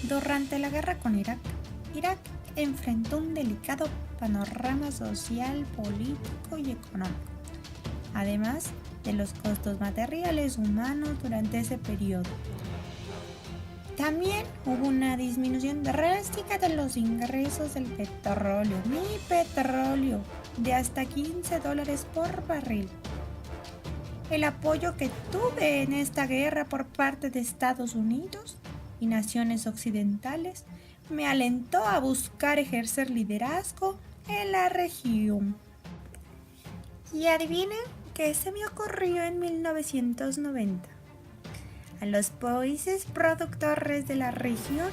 Durante la guerra con Irak, Irak enfrentó un delicado panorama social, político y económico, además de los costos materiales humanos durante ese periodo. También hubo una disminución drástica de los ingresos del petróleo, mi petróleo, de hasta $15 por barril. El apoyo que tuve en esta guerra por parte de Estados Unidos y naciones occidentales me alentó a buscar ejercer liderazgo en la región. Y adivinen qué se me ocurrió en 1990. A los países productores de la región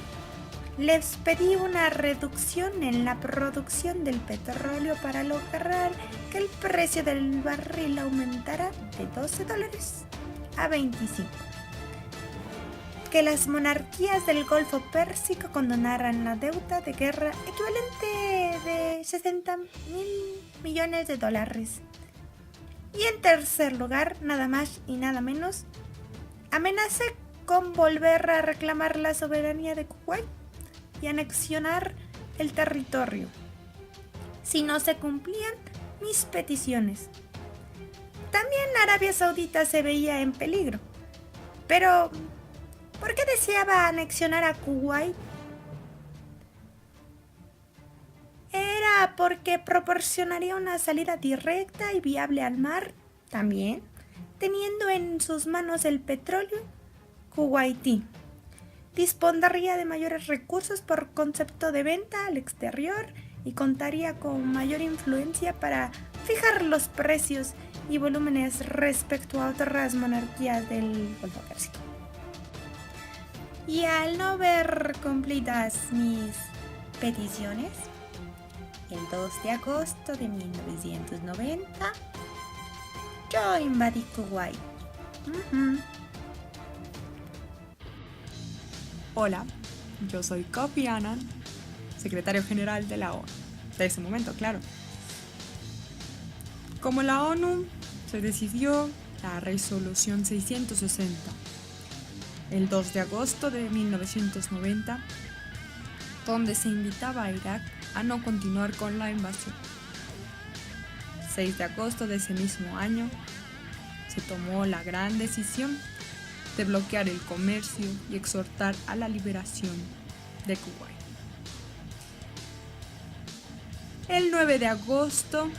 les pedí una reducción en la producción del petróleo para lograr que el precio del barril aumentara de $12 a 25. Que las monarquías del Golfo Pérsico condonaran la deuda de guerra equivalente de $60.000 millones. Y en tercer lugar, nada más y nada menos, amenacé con volver a reclamar la soberanía de Kuwait y anexionar el territorio si no se cumplían mis peticiones. También Arabia Saudita se veía en peligro. Pero, ¿por qué deseaba anexionar a Kuwait? Era porque proporcionaría una salida directa y viable al mar. También, teniendo en sus manos el petróleo kuwaití, dispondría de mayores recursos por concepto de venta al exterior y contaría con mayor influencia para fijar los precios y volúmenes respecto a otras monarquías del Golfo Pérsico. Y al no ver cumplidas mis peticiones, el 2 de agosto de 1990, yo invadí Kuwait. Hola, yo soy Kofi Annan, secretario general de la ONU. De ese momento, claro. Como la ONU se decidió la resolución 660, el 2 de agosto de 1990, donde se invitaba a Irak a no continuar con la invasión. 6 de agosto de ese mismo año, se tomó la gran decisión de bloquear el comercio y exhortar a la liberación de Kuwait. El 9 de agosto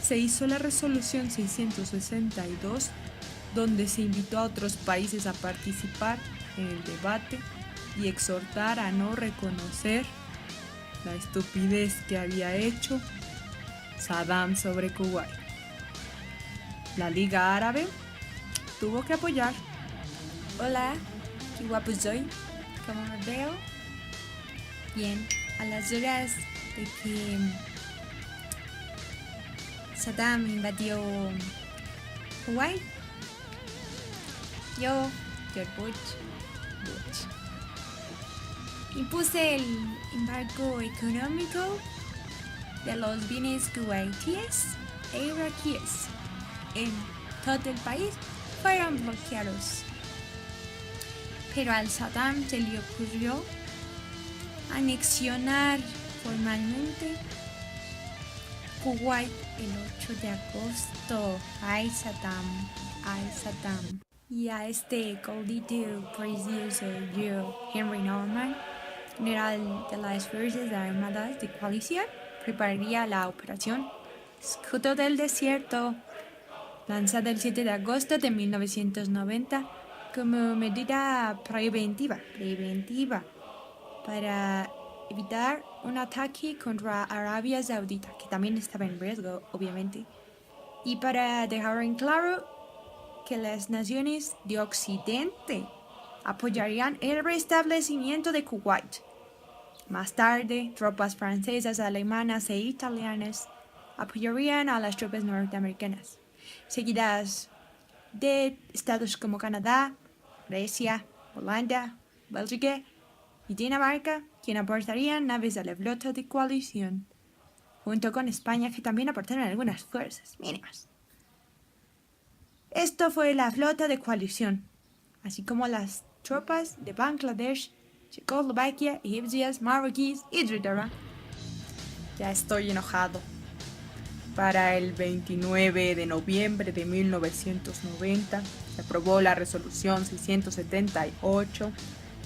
se hizo la resolución 662, donde se invitó a otros países a participar en el debate y exhortar a no reconocer la estupidez que había hecho Saddam sobre Kuwait. La Liga Árabe tuvo que apoyar. Hola, qué guapo soy, ¿cómo me veo? Bien, a las horas de que Saddam invadió Kuwait, yo, George Bush, impuse el embargo económico de los bienes kuwaitíes e iraquíes en todo el país fueron bloqueados. Pero al Saddam se le ocurrió anexionar formalmente Kuwait el 8 de agosto. ¡Ay, Saddam! ¡Ay, Saddam! Y a este caudillo precioso yo, Henry Norman, general de las Fuerzas Armadas de Coalición, prepararía la operación Escudo del Desierto, lanzada el 7 de agosto de 1990 como medida preventiva para evitar un ataque contra Arabia Saudita, que también estaba en riesgo, obviamente, y para dejar en claro que las naciones de Occidente apoyarían el restablecimiento de Kuwait. Más tarde, tropas francesas, alemanas e italianas apoyarían a las tropas norteamericanas, seguidas de estados como Canadá, Grecia, Holanda, Bélgica y Dinamarca, quien aportarían naves a la flota de coalición, junto con España, que también aportaron algunas fuerzas mínimas. Esto fue la flota de coalición, así como las tropas de Bangladesh, Checoslovaquia, egipcias, marroquíes, etc. Ya estoy enojado. Para el 29 de noviembre de 1990 se aprobó la resolución 678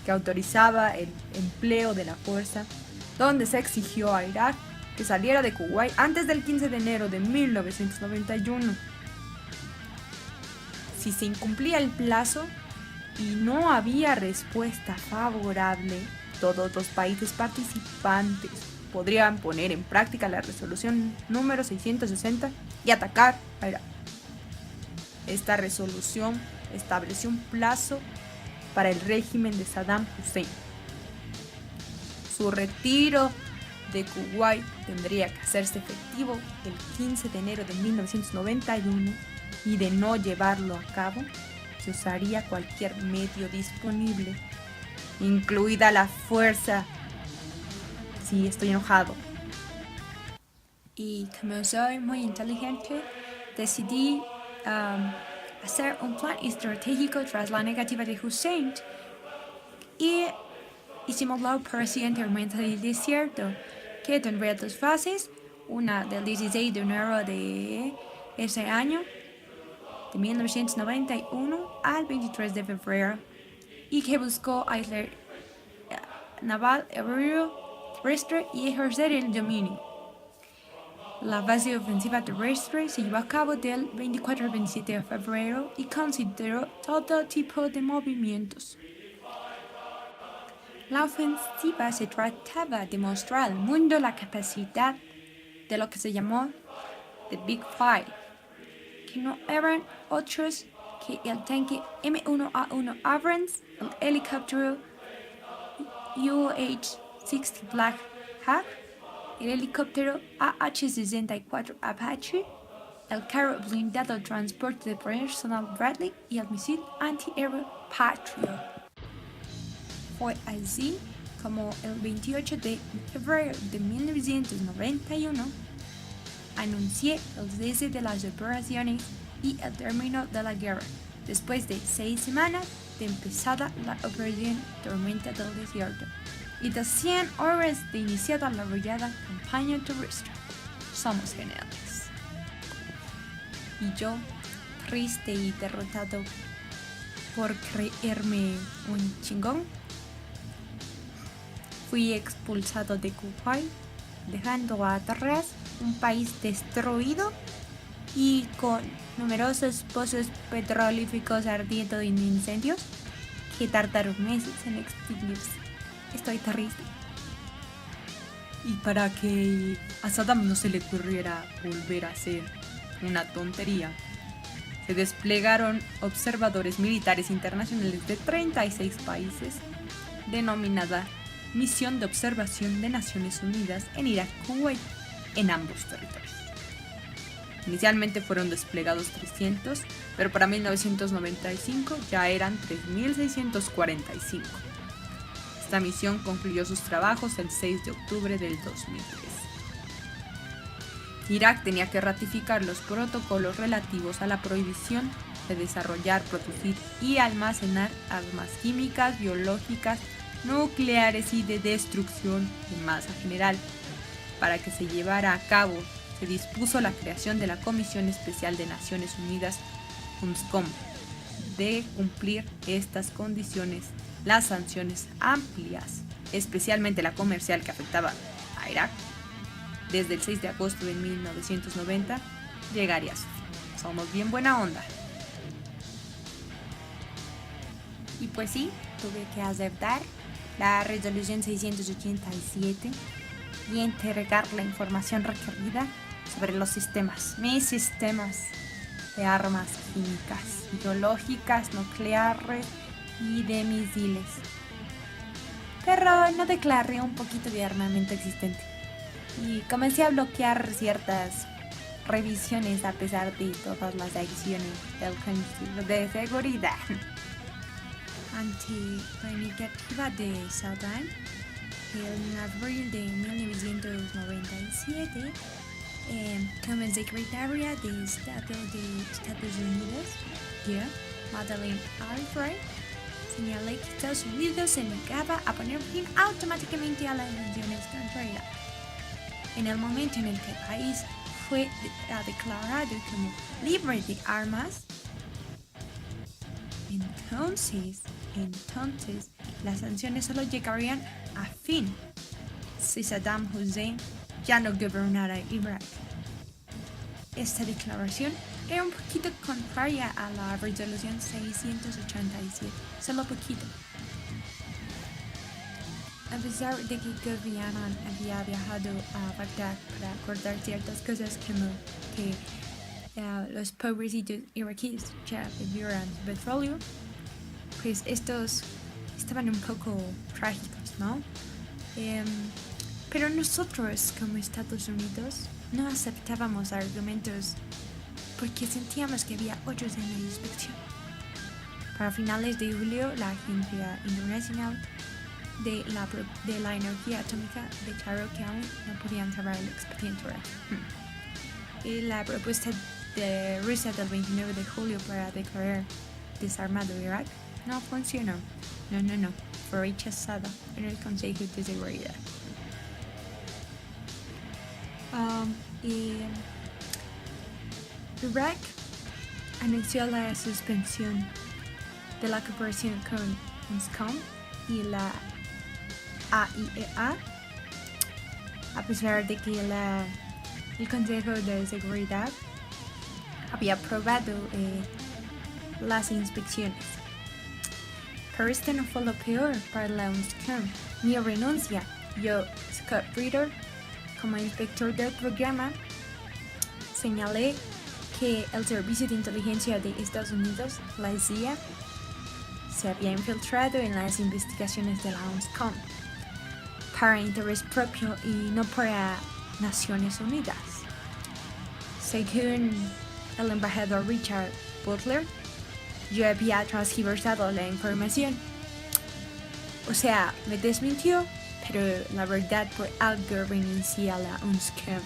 que autorizaba el empleo de la fuerza, donde se exigió a Irak que saliera de Kuwait antes del 15 de enero de 1991. Si se incumplía el plazo y no había respuesta favorable, todos los países participantes podrían poner en práctica la resolución número 660 y atacar a Irak. Esta resolución estableció un plazo para el régimen de Saddam Hussein. Su retiro de Kuwait tendría que hacerse efectivo el 15 de enero de 1991 y de no llevarlo a cabo se usaría cualquier medio disponible, incluida la fuerza. Sí, estoy enojado. Y como soy muy inteligente, decidí hacer un plan estratégico tras la negativa de Hussein y hicimos la operación Tormenta del Desierto, que tendría dos fases, una del 16 de enero de ese año, de 1991 al 23 de febrero, y que buscó aislar naval, aéreo, terrestre y ejercer el dominio. La fase ofensiva terrestre se llevó a cabo del 24 al 27 de febrero y consideró todo tipo de movimientos. La ofensiva se trataba de mostrar al mundo la capacidad de lo que se llamó The Big Five, que no eran otros que el tanque M1A1 Abrams, el helicóptero UH-60 Black Hawk, el helicóptero AH-64 Apache, el carro blindado de transporte de personal Bradley y el misil antiaéreo Patriot. Fue así como el 28 de febrero de 1991 anuncié el cese de las operaciones y el término de la guerra, después de 6 semanas de empezada la operación Tormenta del Desierto y de 100 horas de iniciada la brillada campaña terrestre. Somos geniales. Y yo, triste y derrotado por creerme un chingón, fui expulsado de Kuwait, dejando atrás un país destruido y con numerosos pozos petrolíferos ardiendo en incendios que tardaron meses en extinguirse. Estoy triste. Y para que a Saddam no se le ocurriera volver a hacer una tontería, se desplegaron observadores militares internacionales de 36 países, denominada Misión de Observación de Naciones Unidas en Irak y Kuwait, en ambos territorios. Inicialmente fueron desplegados 300, pero para 1995 ya eran 3.645. Esta misión concluyó sus trabajos el 6 de octubre del 2003. Irak tenía que ratificar los protocolos relativos a la prohibición de desarrollar, producir y almacenar armas químicas, biológicas, nucleares y de destrucción en masa general. Para que se llevara a cabo, se dispuso la creación de la Comisión Especial de Naciones Unidas, UNSCOM. De cumplir estas condiciones, las sanciones amplias, especialmente la comercial que afectaba a Irak, desde el 6 de agosto de 1990, llegaría a su fin. Somos bien buena onda. Y pues sí, tuve que aceptar la resolución 687 y entregar la información requerida sobre los mis sistemas de armas químicas, biológicas, nucleares y de misiles. Pero no declaré un poquito de armamento existente y comencé a bloquear ciertas revisiones a pesar de todas las acciones del Consejo de Seguridad. Ante la iniciativa de Saddam, en abril de 1997, como secretaria de Estado de Estados Unidos, Madeleine Albright, señalé que Estados Unidos se negaba a poner fin automáticamente a las sanciones contra Irak. En el momento en el que el país fue declarado como libre de armas, entonces las sanciones solo llegarían a fin si Saddam Hussein ya no gobernara Irak. Esta declaración era un poquito contraria a la resolución 687, solo poquito. A pesar de que Kofi Annan había viajado a Bagdad para acordar ciertas cosas como que los pobrecitos iraquíes ya bebieran petróleo, pues estos estaban un poco trágicos, ¿no? Pero nosotros como Estados Unidos no aceptábamos argumentos porque sentíamos que había hoyos en la inspección. Para finales de julio, la Agencia Internacional de la Energía Atómica declaró que aún no podían cerrar el expediente iraquí. Y la propuesta de Rusia del 29 de julio para declarar desarmado Irak no funcionó. No, fue rechazada en el Consejo de Seguridad. Irak anunció la suspensión de la cooperación con UNSCOM y la AIEA, a pesar de que el Consejo de Seguridad había aprobado las inspecciones. Pero esto no fue lo peor para la UNSCOM. Mi renuncia, yo, Scott Ritter, como inspector del programa, señalé que el Servicio de Inteligencia de Estados Unidos, la CIA, se había infiltrado en las investigaciones de la UNSCOM para interés propio y no para Naciones Unidas. Según el embajador Richard Butler, yo había transgiversado la información. O sea, me desmintió, pero la verdad por algo renuncié a la UNSCOM,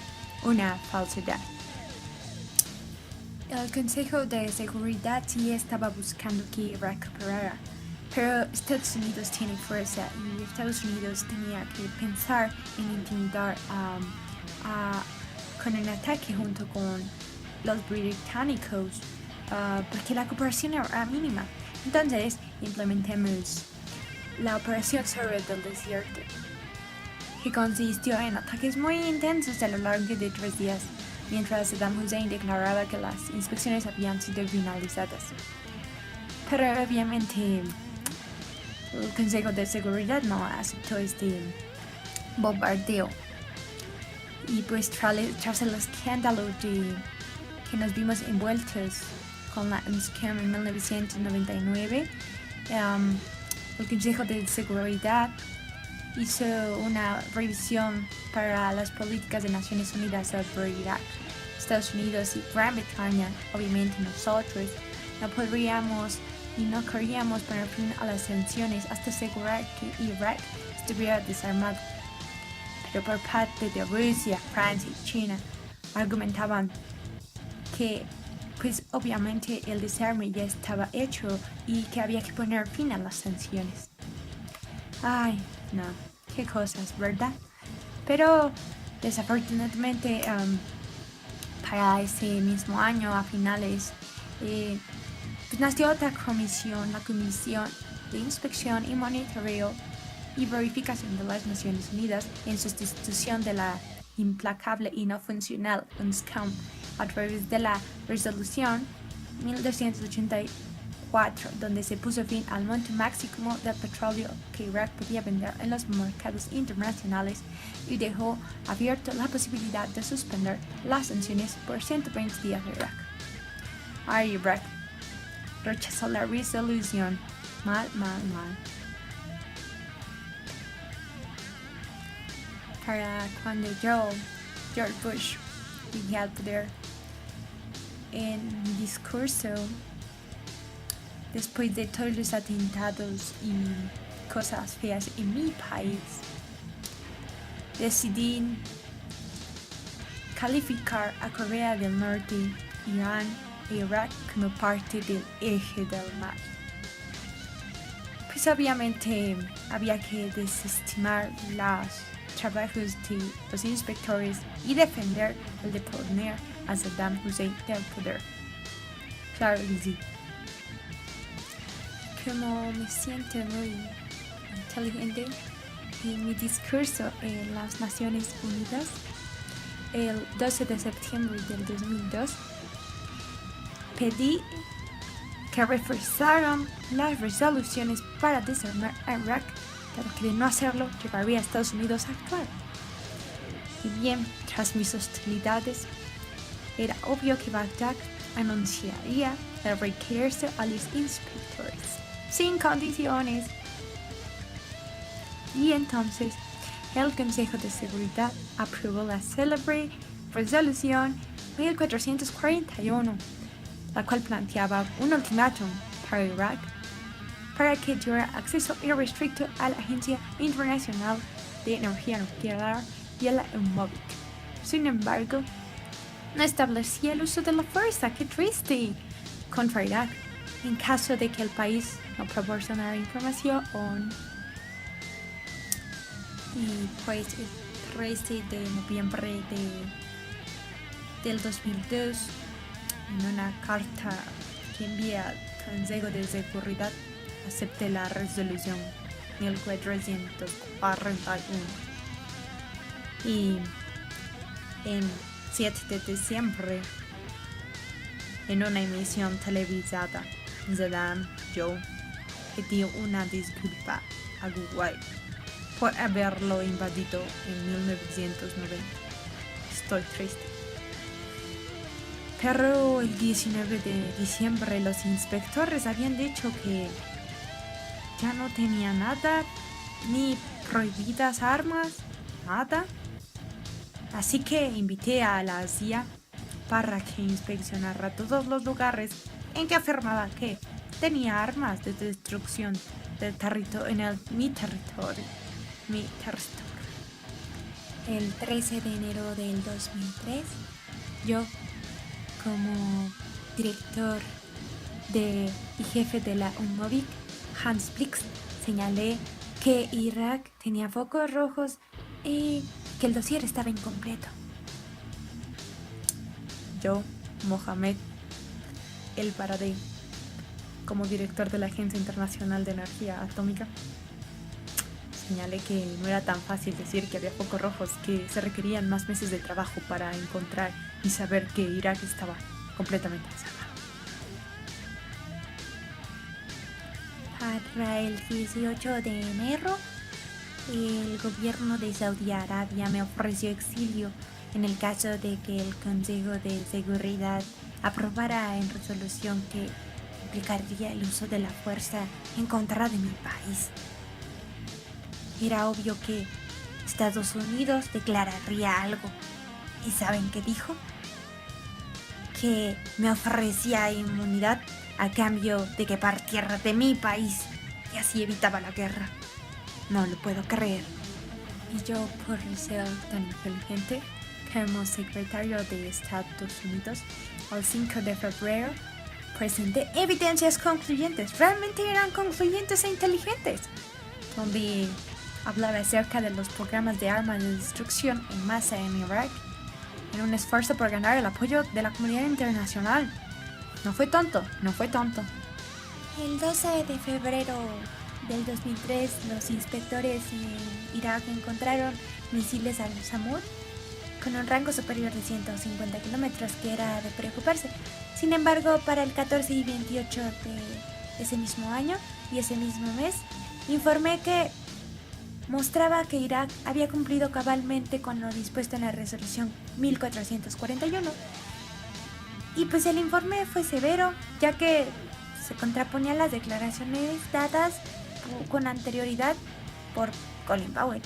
una falsedad. El Consejo de Seguridad sí estaba buscando que Irak cooperara, pero Estados Unidos tiene fuerza y Estados Unidos tenía que pensar en intimidar con un ataque junto con los británicos, porque la cooperación era mínima. Entonces implementamos la operación Zorro del Desierto, que consistió en ataques muy intensos a lo largo de 3 días, mientras Saddam Hussein declaraba que las inspecciones habían sido finalizadas. Pero obviamente el Consejo de Seguridad no aceptó este bombardeo. Y pues tras el escándalo de que nos vimos envueltos con la UNSCOM en 1999, el Consejo de Seguridad hizo una revisión para las políticas de Naciones Unidas sobre Irak. Estados Unidos y Gran Bretaña, obviamente nosotros, no podríamos y no queríamos poner fin a las sanciones hasta asegurar que Irak estuviera desarmado. Pero por parte de Rusia, Francia y China argumentaban que pues obviamente el desarme ya estaba hecho y que había que poner fin a las sanciones. Ay, no, qué cosas, ¿verdad? Pero desafortunadamente para ese mismo año, a finales, pues nació otra comisión, la Comisión de Inspección y Monitoreo y Verificación de las Naciones Unidas, en sustitución de la implacable y no funcional UNSCOM a través de la resolución 1284, donde se puso fin al monto máximo de petróleo que Irak podía vender en los mercados internacionales y dejó abierta la posibilidad de suspender las sanciones por 120 días de Irak. Irak rechazó la resolución. Mal. Para cuando George Bush llegué al poder, en mi discurso, después de todos los atentados y cosas feas en mi país, decidí calificar a Corea del Norte, Irán e Irak como parte del eje del mal. pues obviamente había que desestimar los trabajos de los inspectores y defender el de poner a Saddam Hussein del poder. Claro que sí. Como me siento muy inteligente, en mi discurso en las Naciones Unidas el 12 de septiembre del 2002 pedí que reforzaran las resoluciones para desarmar a Irak, dado que de no hacerlo llevaría a Estados Unidos a actuar. Y bien, tras mis hostilidades, era obvio que Bagdad anunciaría el retirarse a los inspectores, sin condiciones. Y entonces, el Consejo de Seguridad aprobó la célebre resolución 1441, la cual planteaba un ultimátum para Irak para que diera acceso irrestricto a la Agencia Internacional de Energía Nuclear y a la UNMOBIC. Sin embargo, no establecía el uso de la fuerza, ¡qué triste!, contra Irak, en caso de que el país no proporcionara información. Y pues el 13 de noviembre del 2002, en una carta que envía al Consejo de Seguridad, acepté la resolución 1441. Y en 7 de diciembre, en una emisión televisada, Saddam Joe pidió una disculpa a Kuwait por haberlo invadido en 1990. Estoy triste. Pero el 19 de diciembre los inspectores habían dicho que ya no tenía nada, ni prohibidas armas, nada. Así que invité a la CIA para que inspeccionara todos los lugares en que afirmaba que tenía armas de destrucción del territorio en mi territorio. El 13 de enero del 2003, yo, como director y jefe de la UNMOBIC, Hans Blix, señalé que Irak tenía focos rojos y que el dossier estaba incompleto. Yo, Mohamed El Baradei, como director de la Agencia Internacional de Energía Atómica, señalé que no era tan fácil decir que había focos rojos, que se requerían más meses de trabajo para encontrar y saber que Irak estaba completamente salvado. Para el 18 de enero, el gobierno de Saudi Arabia me ofreció exilio en el caso de que el Consejo de Seguridad aprobara en resolución que implicaría el uso de la fuerza en contra de mi país. Era obvio que Estados Unidos declararía algo. ¿Y saben qué dijo? Que me ofrecía inmunidad a cambio de que partiera de mi país y así evitaba la guerra. No lo puedo creer. Y yo, por ser tan inteligente, como secretario de Estados Unidos, el 5 de febrero, presenté evidencias concluyentes, realmente eran concluyentes e inteligentes, donde hablaba acerca de los programas de armas de destrucción en masa en Irak, en un esfuerzo por ganar el apoyo de la comunidad internacional. No fue tonto. El 12 de febrero del 2003, los inspectores en Irak encontraron misiles al-Samud con un rango superior de 150 kilómetros, que era de preocuparse. Sin embargo, para el 14 y 28 de ese mismo año y ese mismo mes, informé que mostraba que Irak había cumplido cabalmente con lo dispuesto en la resolución 1441. Y pues el informe fue severo, ya que se contraponía a las declaraciones dadas con anterioridad por Colin Powell.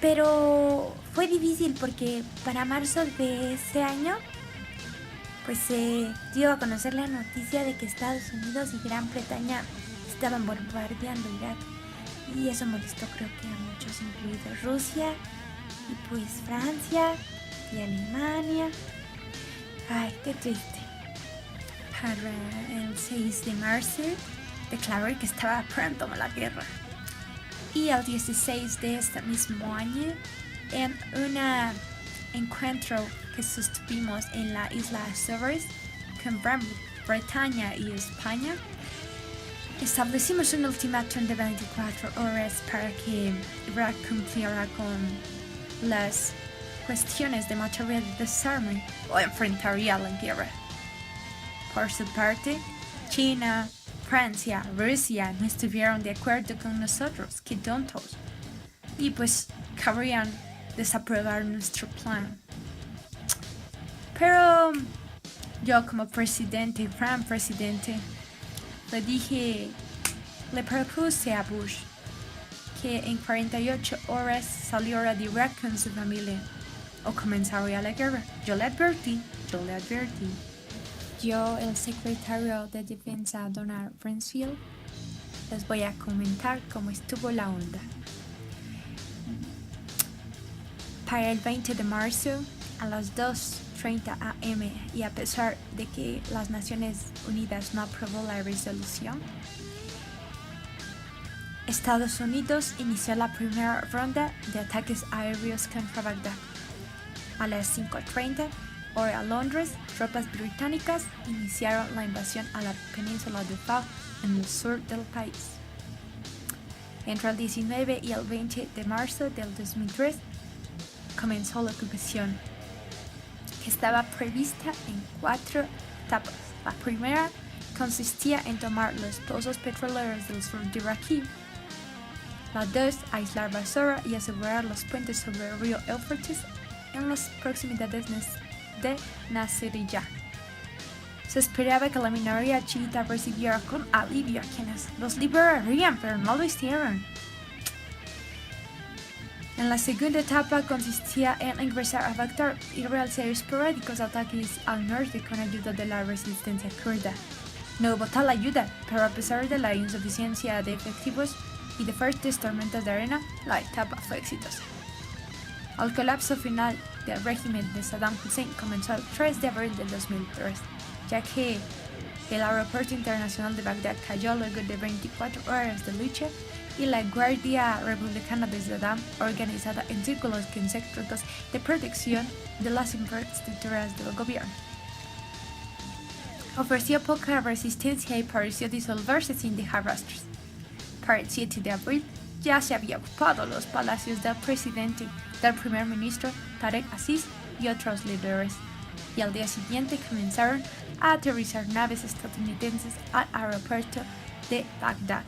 Pero fue difícil porque para marzo de ese año pues se dio a conocer la noticia de que Estados Unidos y Gran Bretaña estaban bombardeando Irak. Y eso molestó, creo que a muchos, incluido Rusia y pues Francia y Alemania. Ay, qué triste. Para el 6 de marzo, declaró que estaba pronto a la guerra. Y el 16 de este mismo año, en un encuentro que sostuvimos en la isla Azores con Gran Bretaña y España, establecimos un ultimátum de 24 horas para que Irak cumpliera con las cuestiones de material de desarme o enfrentaría la guerra. Por su parte, China, Francia, Rusia no estuvieron de acuerdo con nosotros, qué tontos, y pues querían desaprobar nuestro plan. Pero yo como presidente, gran presidente, le propuse a Bush que en 48 horas saliera de Irak con su familia o comenzaría la guerra. Yo le advertí. Yo, el secretario de Defensa, Donald Rumsfeld, les voy a comentar cómo estuvo la onda. Para el 20 de marzo, a las 2:30 am, y a pesar de que las Naciones Unidas no aprobó la resolución, Estados Unidos inició la primera ronda de ataques aéreos contra Bagdad. A las 5:30, hora Londres, tropas británicas iniciaron la invasión a la península de Fao en el sur del país. Entre el 19 y el 20 de marzo del 2003 comenzó la ocupación, que estaba prevista en 4 etapas. La primera consistía en tomar los pozos petroleros del sur de iraquí. La 2, aislar Basora y asegurar los puentes sobre el río Éufrates en las proximidades de Nasiriyah. Se esperaba que la minoría chiita recibiera con alivio a quienes los liberarían, pero no lo hicieron. En la segunda etapa consistía en ingresar a Bagdad y realizar esporádicos ataques al norte con ayuda de la resistencia kurda. No hubo tal ayuda, pero a pesar de la insuficiencia de efectivos y de fuertes tormentas de arena, la etapa fue exitosa. El colapso final del régimen de Saddam Hussein comenzó el 3 de abril del 2003, ya que el aeropuerto internacional de Bagdad cayó luego de 24 horas de lucha y la Guardia Republicana de Saddam, organizada en círculos concéntricos de protección de las infraestructuras del gobierno, ofreció poca resistencia y pareció disolverse sin dejar rastros. Para el 7 de abril ya se había ocupado los palacios del presidente, del primer ministro Tarek Aziz y otros líderes, y al día siguiente comenzaron a aterrizar naves estadounidenses al aeropuerto de Bagdad.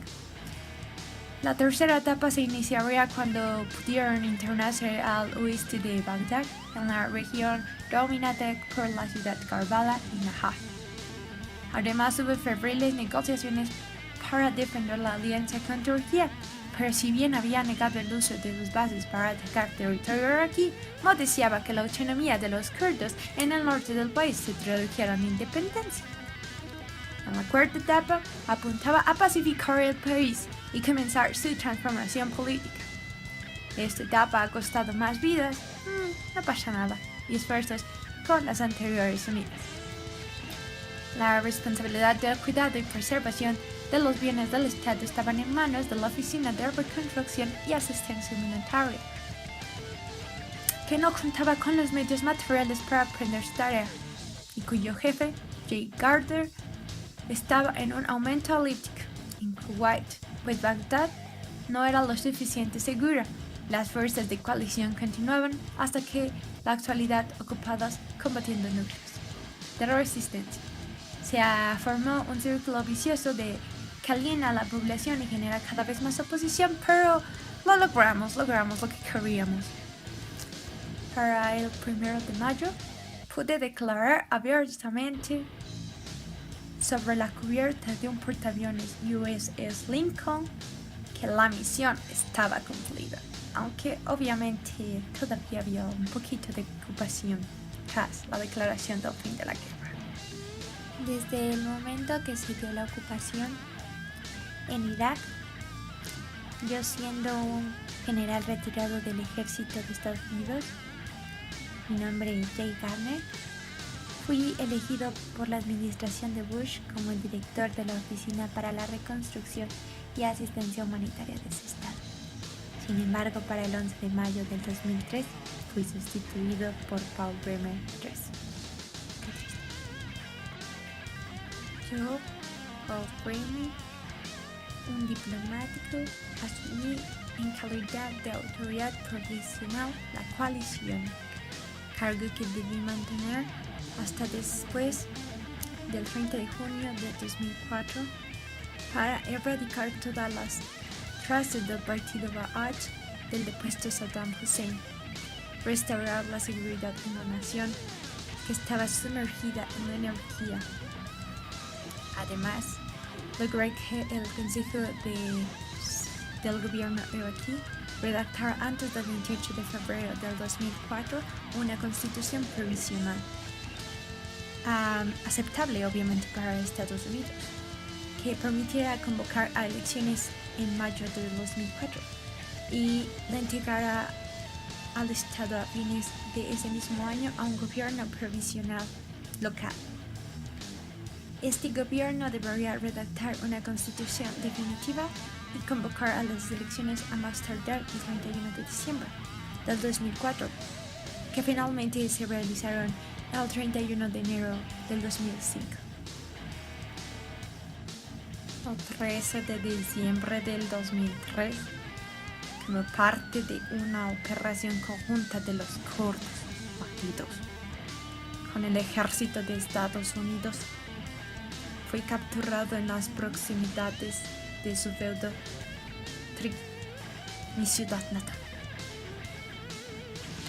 La tercera etapa se iniciaría cuando pudieron internarse al oeste de Bagdad, en la región dominada por la ciudad Karbala y Najaf. Además, hubo febriles negociaciones para defender la alianza con Turquía, pero si bien había negado el uso de sus bases para atacar territorio iraquí, no deseaba que la autonomía de los kurdos en el norte del país se tradujera en independencia. En la cuarta etapa, apuntaba a pacificar el país y comenzar su transformación política. Esta etapa ha costado más vidas, no pasa nada, y esfuerzos con las anteriores unidas. La responsabilidad del cuidado y preservación de los bienes del Estado estaban en manos de la Oficina de Reconstrucción y Asistencia Humanitaria, que no contaba con los medios materiales para aprender su tarea, y cuyo jefe, Jay Gardner, estaba en un aumento elíptico en Kuwait, pues Bagdad no era lo suficiente segura. Las fuerzas de coalición continuaban hasta que la actualidad ocupadas combatiendo núcleos de resistencia. Se formó un círculo vicioso que aliena a la población y genera cada vez más oposición, pero lo logramos lo que queríamos. Para el 1 de mayo pude declarar abiertamente sobre la cubierta de un portaaviones USS Lincoln que la misión estaba cumplida, aunque obviamente todavía había un poquito de ocupación tras la declaración del fin de la guerra. Desde el momento que se dio la ocupación en Irak, yo siendo un general retirado del ejército de Estados Unidos, mi nombre es Jay Gardner, Fui elegido por la administración de Bush como el director de la Oficina para la Reconstrucción y Asistencia Humanitaria de ese estado. Sin embargo, para el 11 de mayo del 2003 fui sustituido por Paul Bremer III. Yo, Paul Bremer, un diplomático, asumí en calidad de autoridad provisional la coalición, cargo que debí mantener hasta después del 30 de junio de 2004 para erradicar todas las trazas del partido Ba'ath del depuesto Saddam Hussein, restaurar la seguridad en la nación que estaba sumergida en la anarquía. Además, logré que el Consejo del Gobierno iraquí redactara antes del 28 de febrero del 2004 una constitución provisional, aceptable obviamente para Estados Unidos, que permitiera convocar a elecciones en mayo de 2004 y le entregara al Estado a fines de ese mismo año a un gobierno provisional local. Este gobierno debería redactar una constitución definitiva y convocar a las elecciones a más tardar el 31 de diciembre del 2004, que finalmente se realizaron el 31 de enero del 2005. El 13 de diciembre del 2003, como parte de una operación conjunta de los kurdos malditos con el ejército de Estados Unidos, fui capturado en las proximidades de su feudo Trik, mi ciudad natal.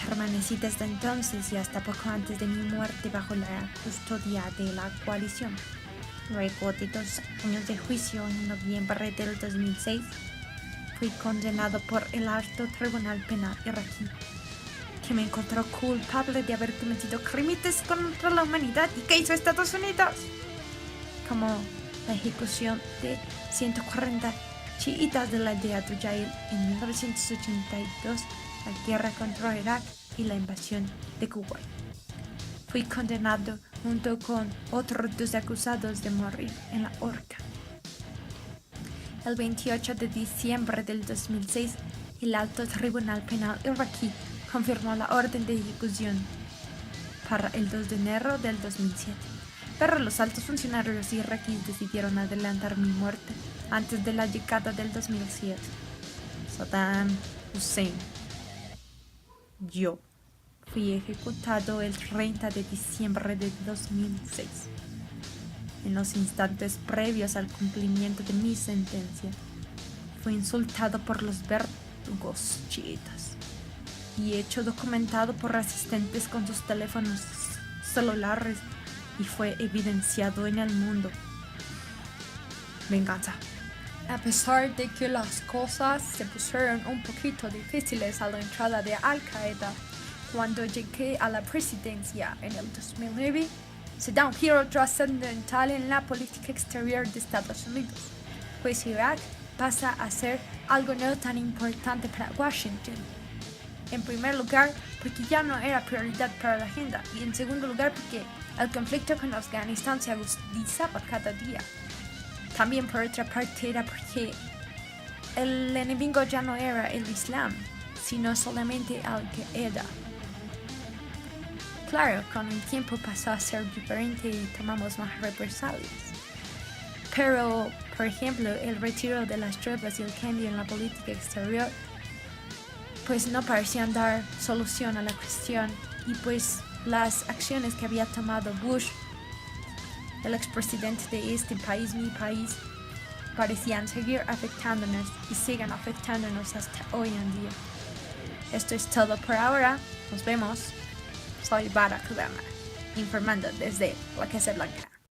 Permanecí desde entonces y hasta poco antes de mi muerte bajo la custodia de la coalición. Luego de 2 años de juicio, en noviembre del 2006, fui condenado por el Alto Tribunal Penal iraquí, que me encontró culpable de haber cometido crímenes contra la humanidad. ¿Y qué hizo Estados Unidos? Como la ejecución de 140 chiitas de la aldea Dujail en 1982, la guerra contra Irak y la invasión de Kuwait. Fui condenado junto con otros 2 acusados de morir en la horca. El 28 de diciembre del 2006, el Alto Tribunal Penal iraquí confirmó la orden de ejecución para el 2 de enero del 2007. Pero los altos funcionarios iraquíes decidieron adelantar mi muerte antes de la llegada del 2007. Saddam Hussein. Yo fui ejecutado el 30 de diciembre de 2006. En los instantes previos al cumplimiento de mi sentencia, fui insultado por los verdugos chiitas y hecho documentado por asistentes con sus teléfonos celulares, y fue evidenciado en el mundo. Venganza. A pesar de que las cosas se pusieron un poquito difíciles a la entrada de Al-Qaeda, cuando llegué a la presidencia en el 2009, se da un giro trascendental en la política exterior de Estados Unidos, pues Irak pasa a ser algo no tan importante para Washington. En primer lugar, porque ya no era prioridad para la agenda, y en segundo lugar, porque el conflicto con Afganistán se agudizaba cada día. También por otra parte era porque el enemigo ya no era el Islam, sino solamente Al-Qaeda. Claro, con el tiempo pasó a ser diferente y tomamos más represalias. Pero, por ejemplo, el retiro de las tropas y el cambio en la política exterior, pues no parecían dar solución a la cuestión, y pues las acciones que había tomado Bush, el expresidente de este país, mi país, parecían seguir afectándonos y siguen afectándonos hasta hoy en día. Esto es todo por ahora. Nos vemos. Soy Barack Obama, informando desde la Casa Blanca.